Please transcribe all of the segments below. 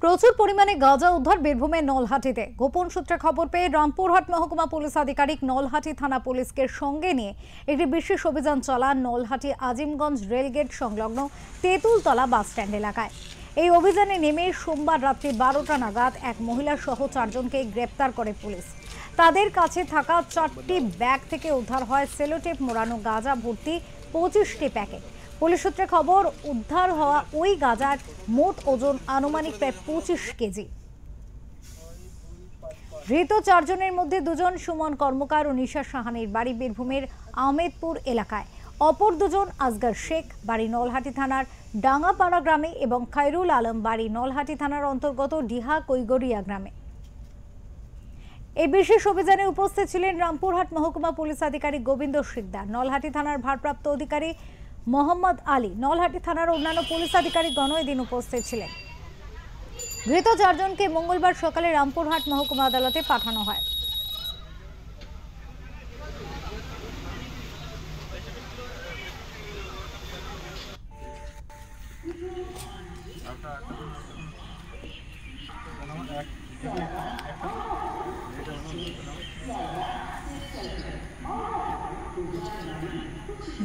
প্রচুর পরিমাণে গাঁজা উদ্ধার বীরভূমের নলহাটিতে। গোপন সূত্রে খবর পেয়ে রামপুরহাট মহকুমা পুলিশ আধিকারিক নলহাটি থানা পুলিশকে সঙ্গে নিয়ে একটি বিশেষ অভিযান চালান নলহাটি আজিমগঞ্জ রেলগেট সংলগ্ন তেঁতুলতলা বাস স্ট্যান্ড এলাকায়। এই অভিযানে নেমে সোমবার রাত্রি 12টা নাগাদ এক মহিলা সহ 4 জনকে গ্রেপ্তার করে পুলিশ। তাদের কাছে থাকা 4টি ব্যাগ থেকে উদ্ধার হয় সেলোটেপ মোড়ানো গাঁজা ভর্তি 25টি প্যাকেট। পুলিশ সূত্রে খবর, উদ্ধার হওয়া ওই গাঁজার মোট ওজন আনুমানিক প্রায় 25 কেজি। ধৃত 4 জনের মধ্যে 2 জন সুমন কর্মকার ও নিশা সাহানির বাড়ি বীরভূমের আহমেদপুর এলাকায়, অপর 2 জন আসগর শেখ বাড়ি নলহাটি থানার ডাঙ্গাপাড়া গ্রামে এবং খায়রুল আলম বাড়ি নলহাটি থানার অন্তর্গত ডিহা কৈগরিয়া গ্রামে। এই বিশেষ অভিযানে উপস্থিত ছিলেন রামপুরহাট মহকুমা পুলিশ আধিকারিক গোবিন্দ শিকদার, নলহাটি থানার ভারপ্রাপ্ত অধিকারী মোহাম্মদ আলী, নলহাটি থানার অন্যান্য পুলিশ আধিকারিকগণ এদিন উপস্থিত ছিলেন। ধৃত 4 জনকে মঙ্গলবার সকালে রামপুরহাট মহকুমা আদালতে পাঠানো হয়।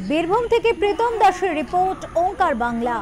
বীরভূম থেকে প্রীতম দাসের রিপোর্ট, ওঙ্কার বাংলা।